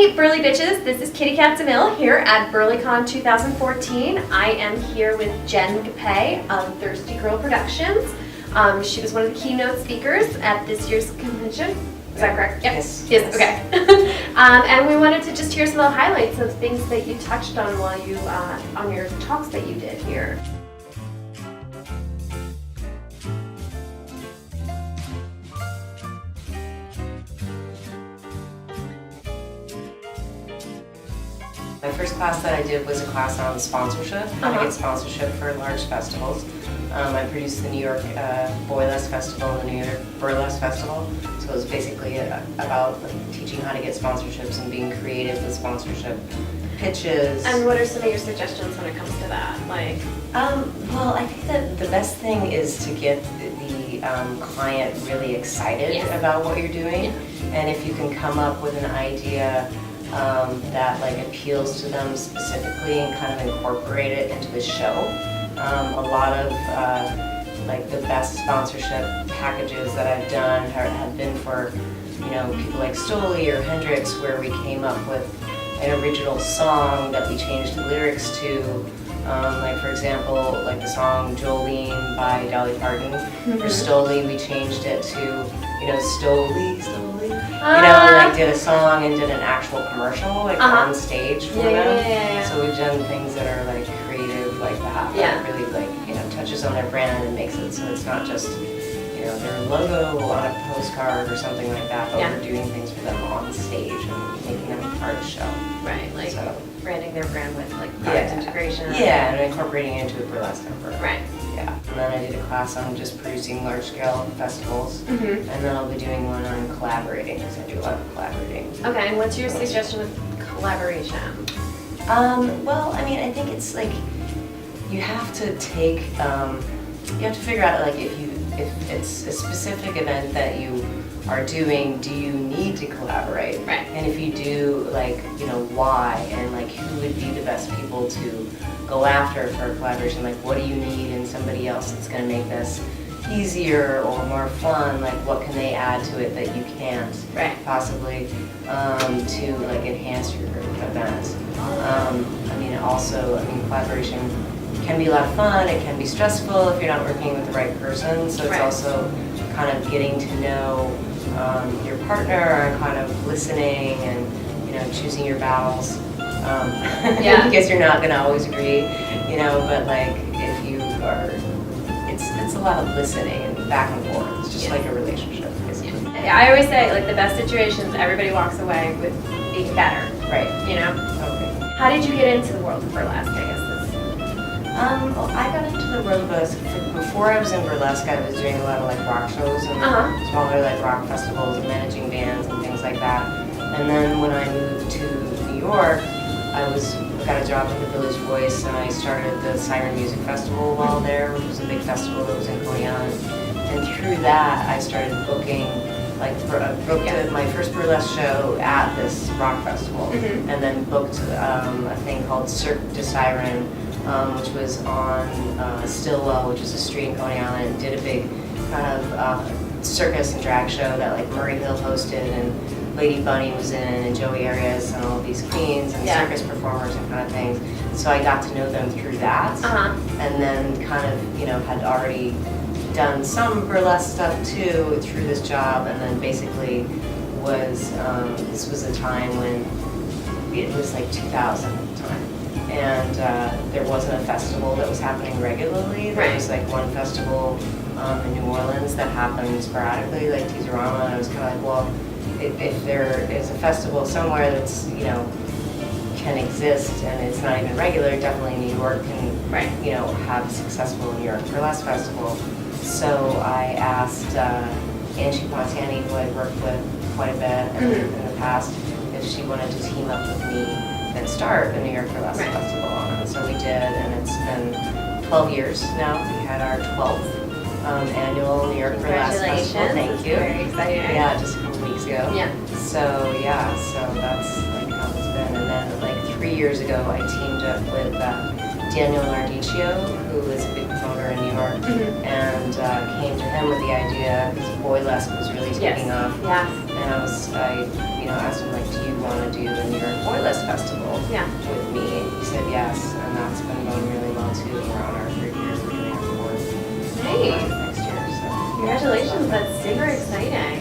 Hey Burly Bitches, this is Kitty Cat DeMille here at BurlyCon 2014. I am here with Jen Gapay of Thirsty Girl Productions. She was one of the keynote speakers at this year's convention. Is that correct? Yep. Yes. Okay. And we wanted to just hear some of the highlights of things that you touched on while you on your talks that you did here. My first class that I did was a class on sponsorship, how to get sponsorship for large festivals. I produced the New York Boylesque Festival and the New York Burlesque Festival. So it was basically about teaching how to get sponsorships and being creative with sponsorship pitches. And what are some of your suggestions when it comes to that? Well, I think that the best thing is to get the client really excited about what you're doing. And if you can come up with an idea that appeals to them specifically and kind of incorporate it into the show. A lot of the best sponsorship packages that I've done have been for people like Stoli or Hendrix, where we came up with an original song that we changed the lyrics to. For example, the song Jolene by Dolly Parton. For Stoli, we changed it to Stoli. Did a song and did an actual commercial on stage for them. So we've done things that are creative like that. That really touches on their brand and makes it so it's not just their logo on a postcard or something like that, but we're doing things for them on stage and making them part of the show. Right, branding their brand with product integration. Yeah, and incorporating it into a burlesque number. Right. Yeah, and then I did a class on just producing large-scale festivals, and then I'll be doing one on collaborating, because I do a lot of collaborating. Okay, and what's your suggestion with collaboration? Well, I think it's you have to take, you have to figure out if it's a specific event that you are doing, do you need to collaborate? Right. And if you do, why, and who would be the best people to go after for a collaboration? What do you need in somebody else that's going to make this easier or more fun? What can they add to it that you can't possibly to enhance your event? Collaboration can be a lot of fun. It can be stressful if you're not working with the right person. So it's also kind of getting to know your partner and kind of listening and choosing your battles. Because you're not going to always agree, but if you are, it's a lot of listening and back and forth. It's just like a relationship, basically. I always say the best situations, everybody walks away with being better. Right. Okay. How did you get into the world of burlesque, I guess? Well, I got into the world of burlesque. Before I was in burlesque, I was doing a lot of rock shows and smaller rock festivals and managing bands and things like that. And then when I moved to New York, I got a job at the Village Voice, and I started the Siren Music Festival while there, which was a big festival that was in Coney Island. And through that, I started booking, my first burlesque show at this rock festival, and then booked a thing called Cirque du Siren, which was on Stillwell, which is a street in Coney Island. Did a big kind of circus and drag show that Murray Hill hosted, and Lady Bunny was in, and Joey Arias, and all of these queens and circus performers and kind of things. So I got to know them through that, and then kind of had already done some burlesque stuff too through this job, and then basically this was a time when it was 2000 at the time. And there wasn't a festival that was happening regularly. There was one festival in New Orleans that happened sporadically, Tease, and I was kind of well, if there is a festival somewhere that's can exist and it's not even regular, definitely New York can have a successful New York Burlesque Festival. So I asked Angie Pontani, who I'd worked with quite a bit in the past, if she wanted to team up with me and start the New York Burlesque Festival. And so we did, and it's been 12 years now. We had our 12th annual New York Burlesque Festival. Thank you. Very exciting. Yeah, just a couple weeks ago. So that's how it's been. And then 3 years ago, I teamed up with Daniel Nardicio, who is a big promoter in New York, and came to him with the idea because Boylesque was really taking off. And I asked him, do you want to do the New Yeah. with me. He said yes, and that's been going really well too. We're on our third year. We're doing our fourth Nice. next year. So Congratulations, that's super exciting.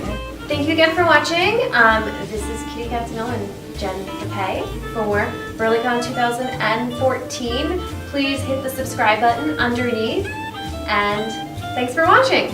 Thank you again for watching. This is Kitty Catsanil and Jen Gapay for BurleyCon 2014. Please hit the subscribe button underneath, and thanks for watching.